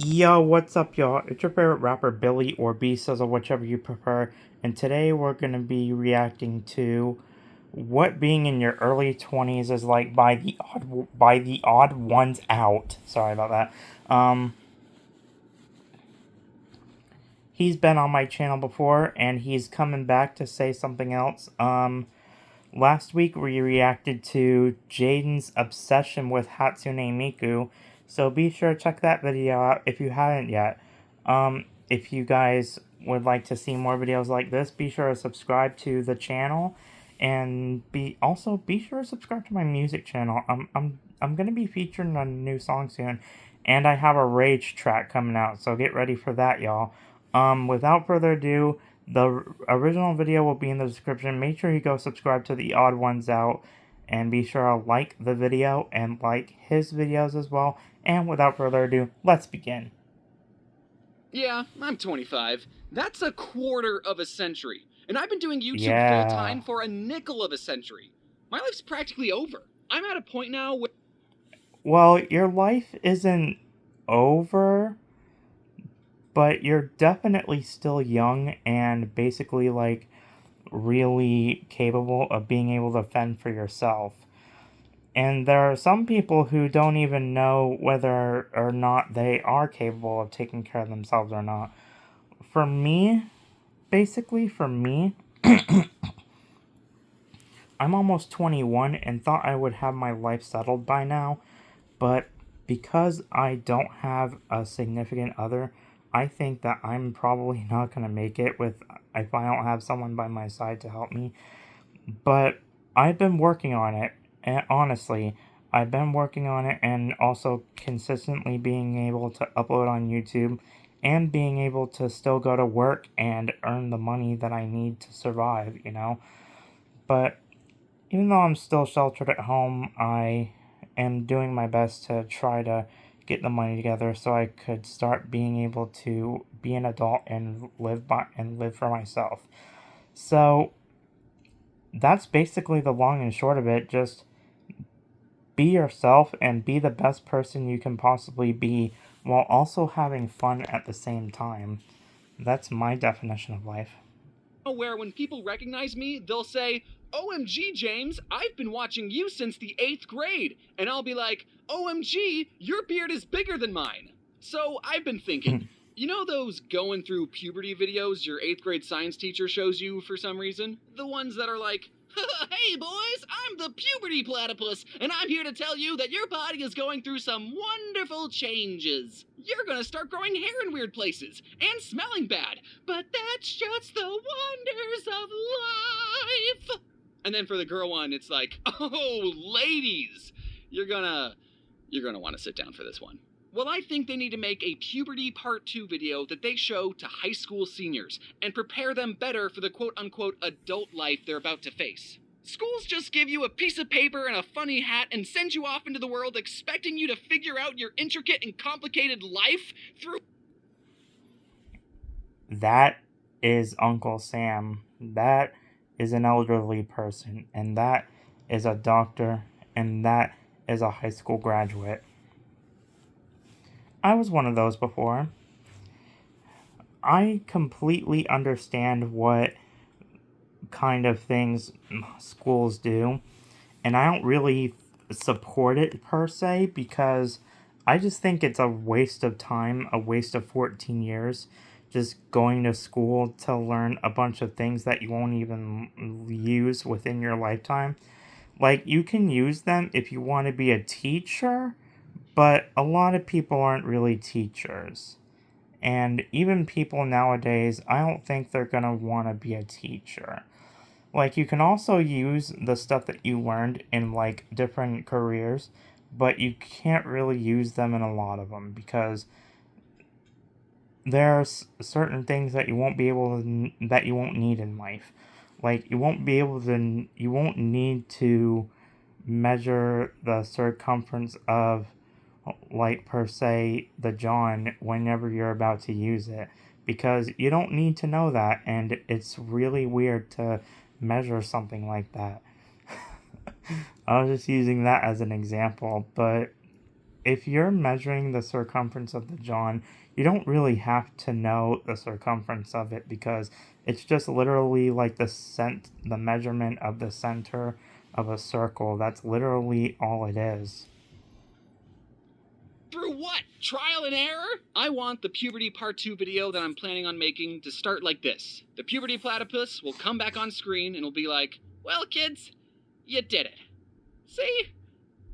Yo, what's up, y'all? It's your favorite rapper, Billy, or B Sizzle, whichever you prefer. And today we're going to be reacting to what being in your early 20s is like by the odd ones out. Sorry about that. He's been on my channel before, and he's coming back to say something else. Last week we reacted to Jaden's obsession with Hatsune Miku, so be sure to check that video out if you haven't yet. If you guys would like to see more videos like this, be sure to subscribe to the channel, and be sure to subscribe to my music channel. I'm gonna be featuring a new song soon, and I have a Rage track coming out, so get ready for that, y'all. Without further ado, the original video will be in the description. Make sure you go subscribe to the Odd Ones Out, and be sure to like the video and like his videos as well. And without further ado, let's begin. Yeah, I'm 25. That's a quarter of a century. And I've been doing YouTube Yeah. full-time for a nickel of a century. My life's practically over. I'm at a point now where... Well, your life isn't over, but you're definitely still young and basically, like, really capable of being able to fend for yourself. And there are some people who don't even know whether or not they are capable of taking care of themselves or not. For me, I'm almost 21 and thought I would have my life settled by now, but because I don't have a significant other, I think that I'm probably not going to make it if I don't have someone by my side to help me. But I've been working on it, and honestly, I've been working on it, and also consistently being able to upload on YouTube and being able to still go to work and earn the money that I need to survive, you know? But even though I'm still sheltered at home, I am doing my best to try to get the money together so I could start being able to be an adult and live for myself. So that's basically the long and short of it. Just be yourself and be the best person you can possibly be while also having fun at the same time. That's my definition of life. Where when people recognize me, they'll say, OMG, James, I've been watching you since the 8th grade. And I'll be like, OMG, your beard is bigger than mine. So I've been thinking, you know those going through puberty videos your 8th grade science teacher shows you for some reason? The ones that are like, hey boys, I'm the puberty platypus, and I'm here to tell you that your body is going through some wonderful changes. You're gonna start growing hair in weird places, and smelling bad, but that's just the wonders of life. And then for the girl one, it's like, oh, ladies, you're gonna want to sit down for this one. Well, I think they need to make a puberty part 2 video that they show to high school seniors and prepare them better for the quote-unquote adult life they're about to face. Schools just give you a piece of paper and a funny hat and send you off into the world expecting you to figure out your intricate and complicated life through... That is Uncle Sam. That is an elderly person. And that is a doctor. And that is a high school graduate. I was one of those before. I completely understand what kind of things schools do, and I don't really support it per se because I just think it's a waste of time, a waste of 14 years just going to school to learn a bunch of things that you won't even use within your lifetime. Like, you can use them if you want to be a teacher, but a lot of people aren't really teachers. And even people nowadays, I don't think they're going to want to be a teacher. Like, you can also use the stuff that you learned in, like, different careers, but you can't really use them in a lot of them because there's certain things that you won't be able to, that you won't need in life. Like, you won't need to measure the circumference of, like, per se, the John whenever you're about to use it, because you don't need to know that, and it's really weird to measure something like that. I was just using that as an example, but if you're measuring the circumference of the John, you don't really have to know the circumference of it, because it's just literally like the measurement of the center of a circle. That's literally all it is. Through what? Trial and error? I want the Puberty Part 2 video that I'm planning on making to start like this. The Puberty Platypus will come back on screen and will be like, well, kids, you did it. See?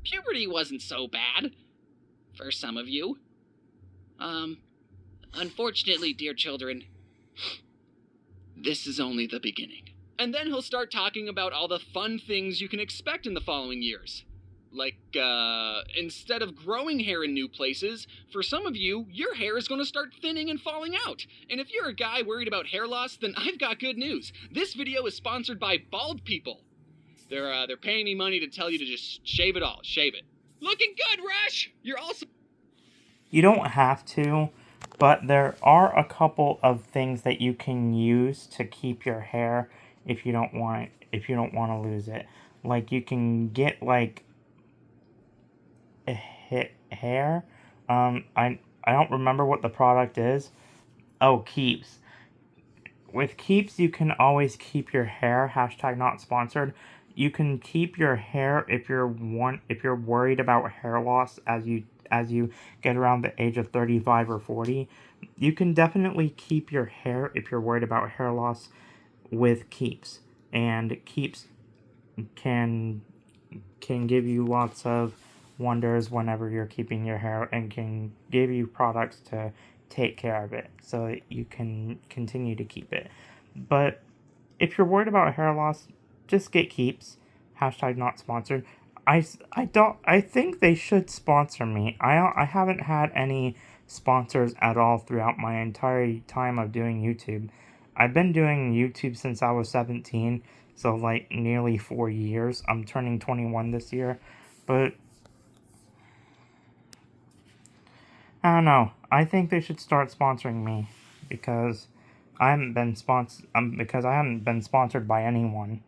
Puberty wasn't so bad. For some of you. Unfortunately, dear children, this is only the beginning. And then he'll start talking about all the fun things you can expect in the following years. Like, instead of growing hair in new places, for some of you, your hair is going to start thinning and falling out. And if you're a guy worried about hair loss, then I've got good news. This video is sponsored by Bald People. They're paying me money to tell you to just shave it all. Shave it. Looking good, Rush! You're also... You don't have to, but there are a couple of things that you can use to keep your hair if you don't want to lose it. Like, you can get like hair. I don't remember what the product is. Oh, Keeps. With Keeps, you can always keep your hair. Hashtag not sponsored. You can keep your hair if you're worried about hair loss as you get around the age of 35 or 40. You can definitely keep your hair if you're worried about hair loss with Keeps. And Keeps can give you lots of wonders whenever you're keeping your hair, and can give you products to take care of it so that you can continue to keep it. But if you're worried about hair loss, just get Keeps. Hashtag not sponsored. I think they should sponsor me. I haven't had any sponsors at all throughout my entire time of doing YouTube. I've been doing YouTube since I was 17, so like nearly 4 years. I'm turning 21 this year, but I don't know. I think they should start sponsoring me, because I haven't been sponsored by anyone.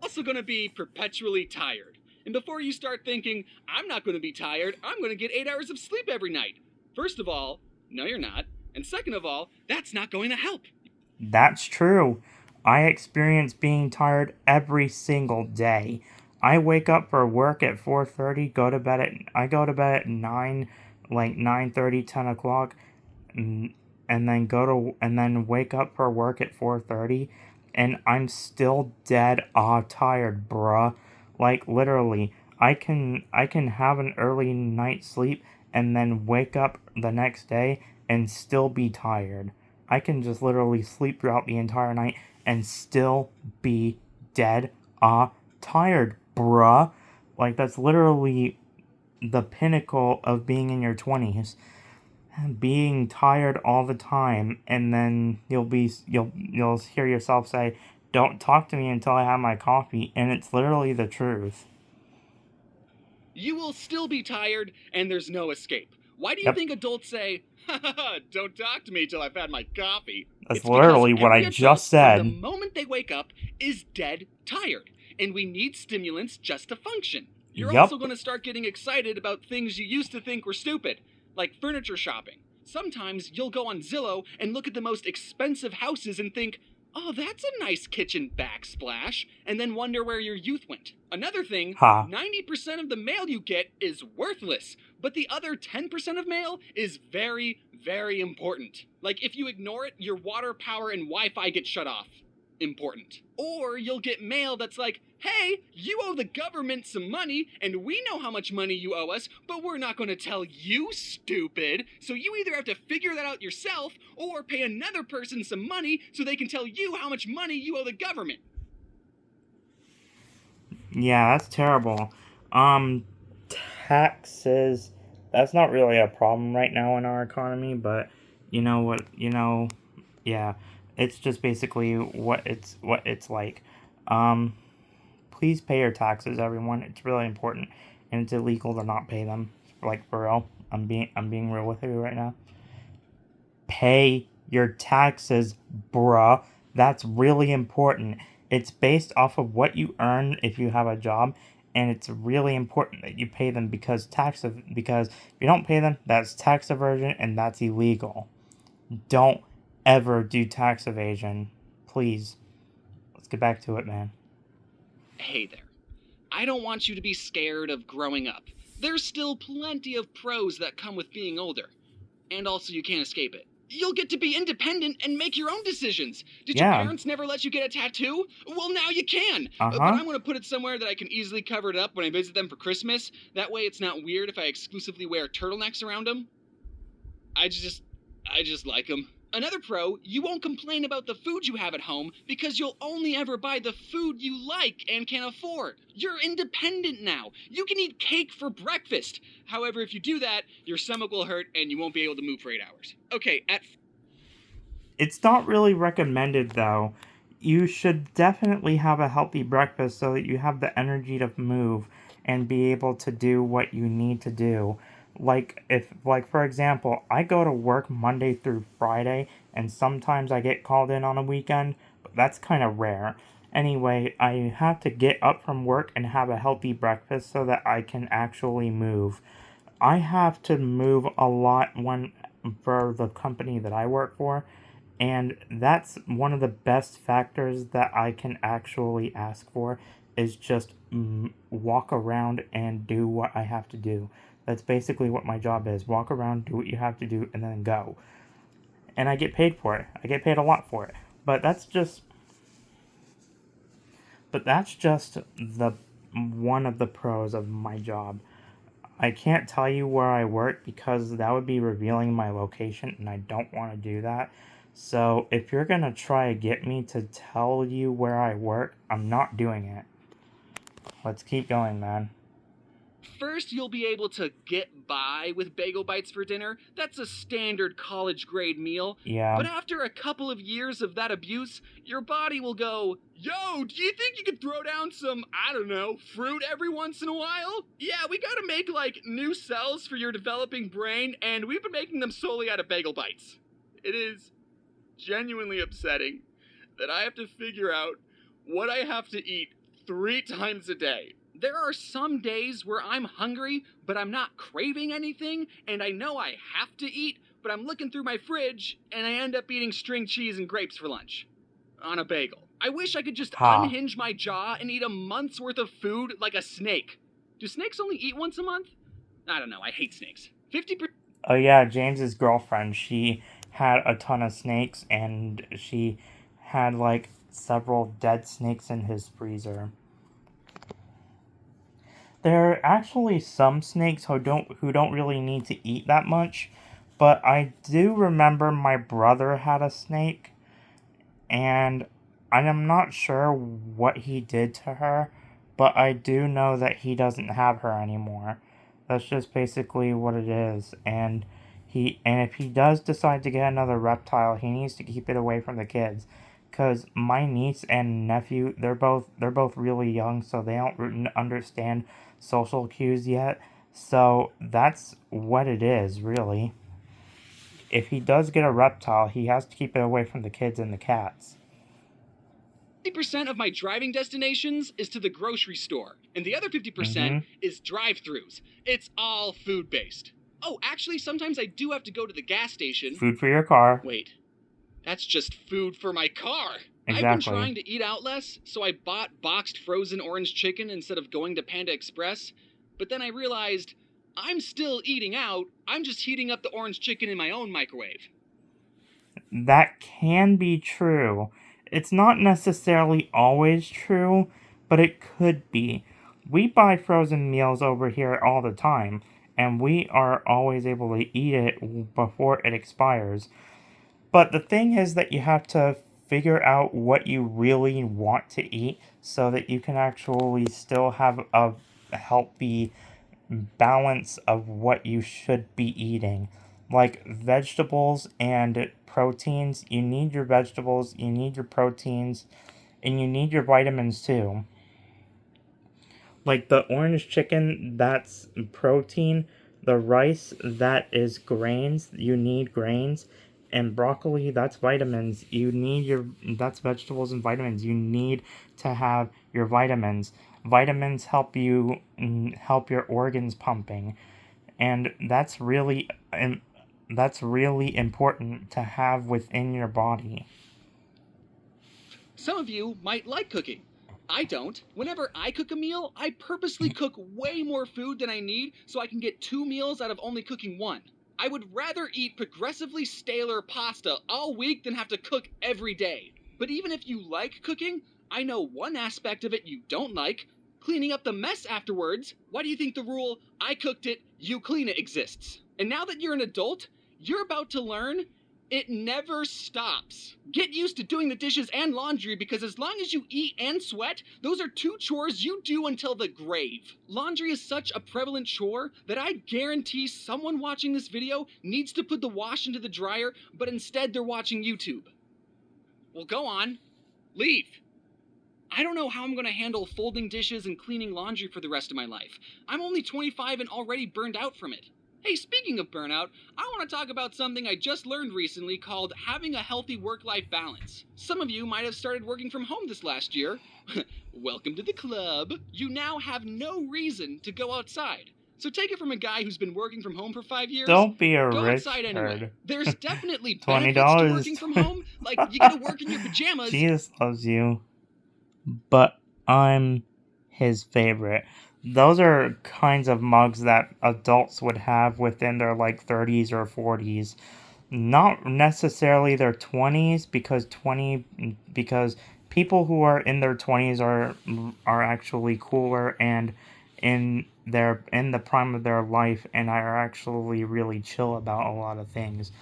Also gonna be perpetually tired. And before you start thinking, I'm not gonna be tired, I'm gonna get 8 hours of sleep every night. First of all, no you're not. And second of all, that's not going to help. That's true. I experience being tired every single day. I wake up for work at 4:30, I go to bed at 9, like 9:30, 10 o'clock, and then wake up for work at 4:30, and I'm still dead tired, bruh. Like, literally, I can have an early night sleep and then wake up the next day and still be tired. I can just literally sleep throughout the entire night and still be dead tired, bruh. Like, that's literally the pinnacle of being in your 20s. Being tired all the time, and then you'll hear yourself say, "Don't talk to me until I have my coffee," and it's literally the truth. You will still be tired, and there's no escape. Why do you Yep. think adults say, don't talk to me till I've had my coffee? That's It's literally because what I every just adult, from said. the moment they wake up, is dead tired, and we need stimulants just to function. You're Yup. also going to start getting excited about things you used to think were stupid, like furniture shopping. Sometimes you'll go on Zillow and look at the most expensive houses and think, oh, that's a nice kitchen backsplash, and then wonder where your youth went. Another thing, Ha. 90% of the mail you get is worthless, but the other 10% of mail is very, very important. Like, if you ignore it, your water, power, and Wi-Fi get shut off. Important. Or you'll get mail that's like, hey, you owe the government some money, and we know how much money you owe us, but we're not going to tell you, stupid. So you either have to figure that out yourself, or pay another person some money so they can tell you how much money you owe the government. Yeah, that's terrible. Taxes. That's not really a problem right now in our economy, but yeah, it's just basically what it's like. Please pay your taxes, everyone. It's really important, and it's illegal to not pay them. Like, for real. I'm being real with you right now. Pay your taxes, bruh. That's really important. It's based off of what you earn if you have a job, and it's really important that you pay them because because if you don't pay them, that's tax evasion and that's illegal. Don't ever do tax evasion, please. Let's get back to it, man. Hey there. I don't want you to be scared of growing up. There's still plenty of pros that come with being older. And also, you can't escape it. You'll get to be independent and make your own decisions. Did your Yeah. parents never let you get a tattoo? Well, now you can. But Uh-huh. I'm going to put it somewhere that I can easily cover it up when I visit them for Christmas. That way it's not weird if I exclusively wear turtlenecks around them. I just like them. Another pro, you won't complain about the food you have at home because you'll only ever buy the food you like and can afford. You're independent now. You can eat cake for breakfast. However, if you do that, your stomach will hurt and you won't be able to move for 8 hours. Okay, It's not really recommended though. You should definitely have a healthy breakfast so that you have the energy to move and be able to do what you need to do. Like for example, I go to work Monday through Friday and sometimes I get called in on a weekend, but that's kind of rare. Anyway, I have to get up from work and have a healthy breakfast so that I can actually move. I have to move a lot when for the company that I work for, and that's one of the best factors that I can actually ask for is just walk around and do what I have to do. That's basically what my job is. Walk around, do what you have to do, and then go. And I get paid for it. I get paid a lot for it. But that's just the one of the pros of my job. I can't tell you where I work because that would be revealing my location and I don't want to do that. So if you're going to try to get me to tell you where I work, I'm not doing it. Let's keep going, man. First, you'll be able to get by with bagel bites for dinner. That's a standard college grade meal. Yeah. But after a couple of years of that abuse, your body will go, yo, do you think you could throw down some, I don't know, fruit every once in a while? Yeah, we gotta make like new cells for your developing brain, and we've been making them solely out of bagel bites. It is genuinely upsetting that I have to figure out what I have to eat 3 times a day. There are some days where I'm hungry, but I'm not craving anything, and I know I have to eat, but I'm looking through my fridge, and I end up eating string cheese and grapes for lunch. On a bagel. I wish I could just unhinge my jaw and eat a month's worth of food like a snake. Do snakes only eat once a month? I don't know, I hate snakes. 50%. Oh yeah, James's girlfriend, she had a ton of snakes and she had like several dead snakes in his freezer. There are actually some snakes who don't really need to eat that much, but I do remember my brother had a snake, and I'm not sure what he did to her, but I do know that he doesn't have her anymore. That's just basically what it is, and if he does decide to get another reptile, he needs to keep it away from the kids. Cause my niece and nephew, they're both really young, so they don't understand social cues yet. So that's what it is, really. If he does get a reptile, he has to keep it away from the kids and the cats. 50% of my driving destinations is to the grocery store, and the other 50% is drive-thrus. It's all food-based. Oh, actually, sometimes I do have to go to the gas station. Food for your car. Wait, that's just food for my car. Exactly. I've been trying to eat out less, so I bought boxed frozen orange chicken instead of going to Panda Express. But then I realized I'm still eating out. I'm just heating up the orange chicken in my own microwave. That can be true. It's not necessarily always true, but it could be. We buy frozen meals over here all the time, and we are always able to eat it before it expires. But the thing is that you have to figure out what you really want to eat so that you can actually still have a healthy balance of what you should be eating. Like vegetables and proteins, you need your vegetables, you need your proteins, and you need your vitamins too. Like the orange chicken, that's protein. The rice, that is grains. You need grains. And broccoli, that's vitamins. That's vegetables and vitamins. You need to have your vitamins. Vitamins help you help your organs pumping, and that's really important to have within your body. Some of you might like cooking. I don't. Whenever I cook a meal, I purposely cook way more food than I need so I can get 2 meals out of only cooking 1. I would rather eat progressively staler pasta all week than have to cook every day. But even if you like cooking, I know one aspect of it you don't like: cleaning up the mess afterwards. Why do you think the rule, I cooked it, you clean it, exists? And now that you're an adult, you're about to learn it never stops. Get used to doing the dishes and laundry, because as long as you eat and sweat, those are 2 chores you do until the grave. Laundry is such a prevalent chore that I guarantee someone watching this video needs to put the wash into the dryer, but instead they're watching YouTube. Well, go on. Leave. I don't know how I'm going to handle folding dishes and cleaning laundry for the rest of my life. I'm only 25 and already burned out from it. Hey, speaking of burnout, I want to talk about something I just learned recently called having a healthy work-life balance. Some of you might have started working from home this last year. Welcome to the club. You now have no reason to go outside. So take it from a guy who's been working from home for 5 years. Don't be a Go outside anyway. Richard. There's definitely benefits to $20. working from home, like you get to work in your pajamas. Jesus loves you, but I'm his favorite. Those are kinds of mugs that adults would have within their like 30s or 40s. Not necessarily their 20s, because people who are in their 20s are actually cooler and in the prime of their life and are actually really chill about a lot of things.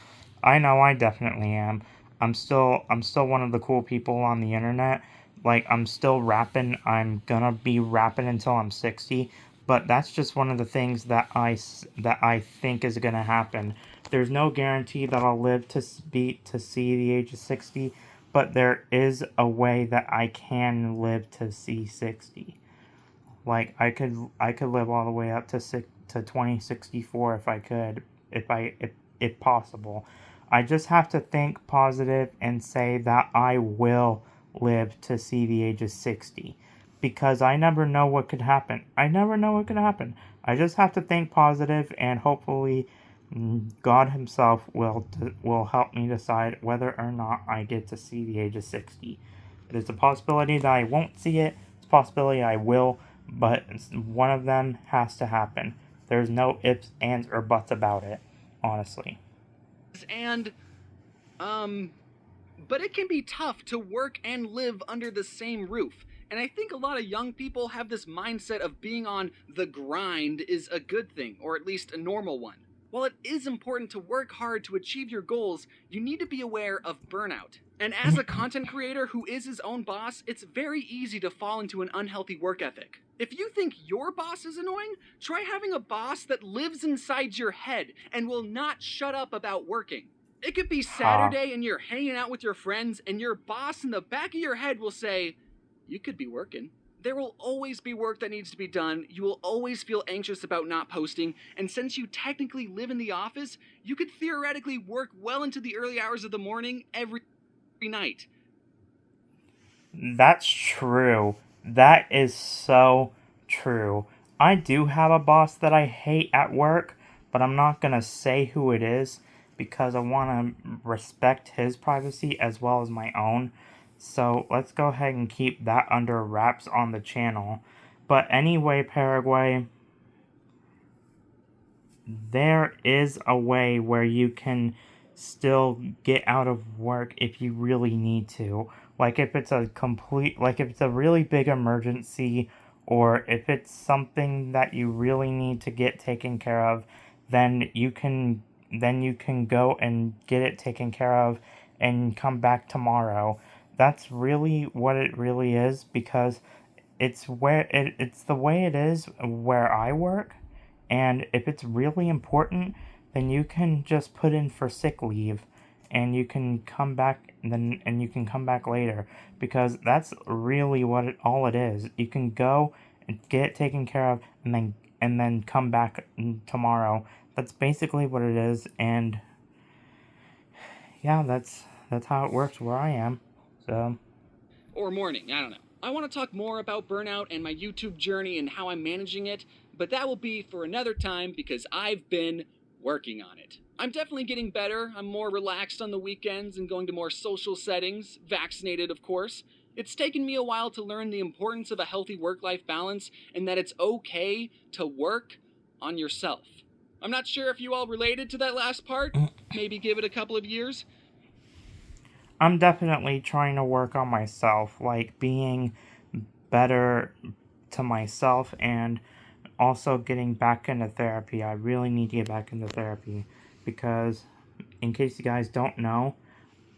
I know I definitely am. I'm still one of the cool people on the internet. Like, I'm still rapping. I'm gonna be rapping until I'm 60, but that's just one of the things that I think is gonna happen. There's no guarantee that I'll live to see the age of 60, but there is a way that I can live to see 60. Like, I could live all the way up to 2064 if I could, if possible. I just have to think positive and say that I will live to see the age of 60, because I never know what could happen. I never know what could happen. I just have to think positive, and hopefully God himself will help me decide whether or not I get to see the age of 60. There's a possibility that I won't see it. There's a possibility I will, but one of them has to happen. There's no ifs, ands, or buts about it, honestly. And, but it can be tough to work and live under the same roof. And I think a lot of young people have this mindset of being on the grind is a good thing, or at least a normal one. While it is important to work hard to achieve your goals, you need to be aware of burnout. And as a content creator who is his own boss, it's very easy to fall into an unhealthy work ethic. If you think your boss is annoying, try having a boss that lives inside your head and will not shut up about working. It could be Saturday and you're hanging out with your friends, and your boss in the back of your head will say, you could be working. There will always be work that needs to be done. You will always feel anxious about not posting, and since you technically live in the office, you could theoretically work well into the early hours of the morning every night. That's true. That is so true. I do have a boss that I hate at work, but I'm not going to say who it is because I want to respect his privacy as well as my own. So let's go ahead and keep that under wraps on the channel. But anyway, Paraguay, there is a way where you can still get out of work if you really need to. Like if it's a really big emergency, or if it's something that you really need to get taken care of, then you can go and get it taken care of and come back tomorrow. That's really what it really is, because it's the way it is where I work. And if it's really important, then you can just put in for sick leave, and you can come back and you can come back later, because that's really all it is. You can go and get it taken care of, and then come back tomorrow. That's basically what it is. And yeah, that's how it works where I am. So, Or morning, I don't know. I want to talk more about burnout and my YouTube journey and how I'm managing it, but that will be for another time because I've been working on it. I'm definitely getting better. I'm more relaxed on the weekends and going to more social settings, vaccinated, of course. It's taken me a while to learn the importance of a healthy work-life balance and that it's okay to work on yourself. I'm not sure if you all related to that last part. Maybe give it a couple of years. I'm definitely trying to work on myself, like being better to myself and also getting back into therapy. I really need to get back into therapy because, in case you guys don't know,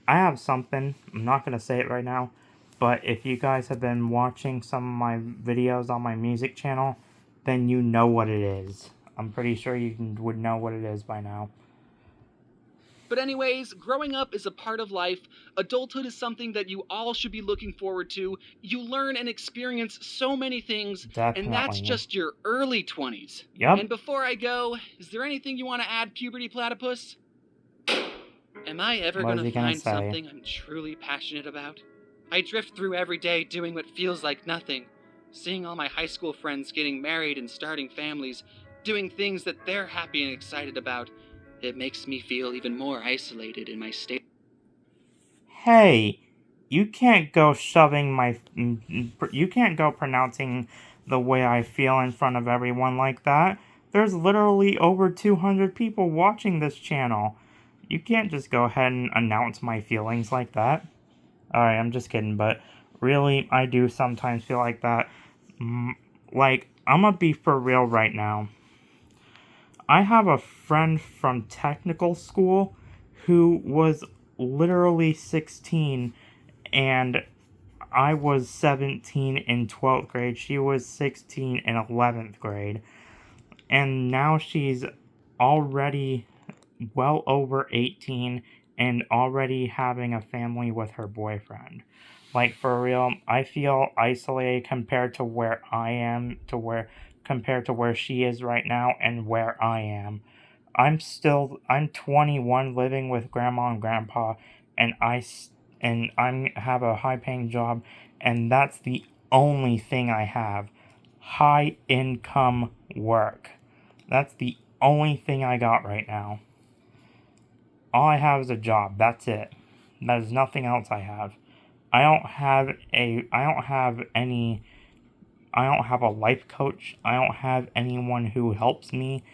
I have something. I'm not going to say it right now, but if you guys have been watching some of my videos on my music channel, then you know what it is. I'm pretty sure would know what it is by now. But anyways, growing up is a part of life. Adulthood is something that you all should be looking forward to. You learn and experience so many things, and that's Definitely. just your early 20s. Yep. And before I go, is there anything you want to add, Puberty Platypus? Am I ever What is gonna he gonna find say? something I'm truly passionate about? I drift through every day doing what feels like nothing, seeing all my high school friends getting married and starting families, doing things that they're happy and excited about. It makes me feel even more isolated in my state. Hey, you can't go shoving my. You can't go pronouncing the way I feel in front of everyone like that. There's literally over 200 people watching this channel. You can't just go ahead and announce my feelings like that. Alright, I'm just kidding, but really, I do sometimes feel like that. Like, I'm gonna be for real right now. I have a friend from technical school who was literally 16 and I was 17 in 12th grade. She was 16 in 11th grade. And now she's already well over 18 and already having a family with her boyfriend. Like, for real, I feel isolated compared to where I am, compared to where she is right now and where I am. I'm 21 living with grandma and grandpa, and I have a high paying job, and that's the only thing I have. High income work. That's the only thing I got right now. All I have is a job. That's it. There's nothing else I have. I don't have a life coach. I don't have anyone who helps me.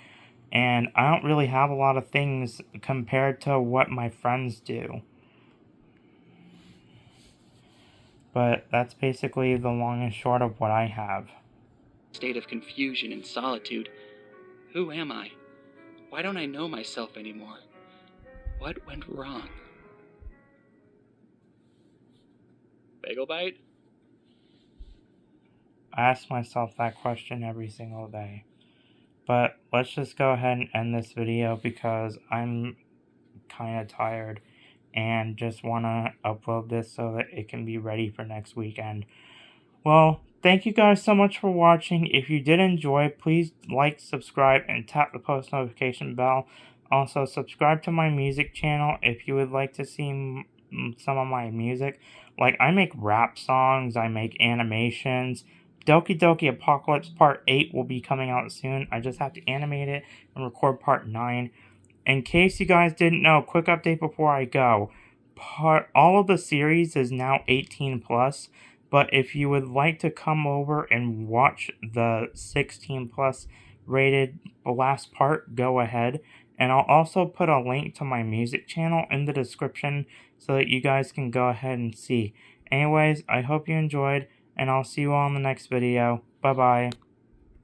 And I don't really have a lot of things compared to what my friends do. But that's basically the long and short of what I have. State of confusion and solitude. Who am I? Why don't I know myself anymore? What went wrong? Bagel bite? I ask myself that question every single day. But let's just go ahead and end this video because I'm kind of tired and just want to upload this so that it can be ready for next weekend. Well, thank you guys so much for watching. If you did enjoy, please like, subscribe, and tap the post notification bell. Also, subscribe to my music channel if you would like to see some of my music. Like, I make rap songs, I make animations. Doki Doki Apocalypse Part 8 will be coming out soon. I just have to animate it and record Part 9. In case you guys didn't know, quick update before I go. All of the series is now 18 plus, but if you would like to come over and watch the 16 plus rated last part, go ahead. And I'll also put a link to my music channel in the description so that you guys can go ahead and see. Anyways, I hope you enjoyed, and I'll see you all in the next video. Bye bye.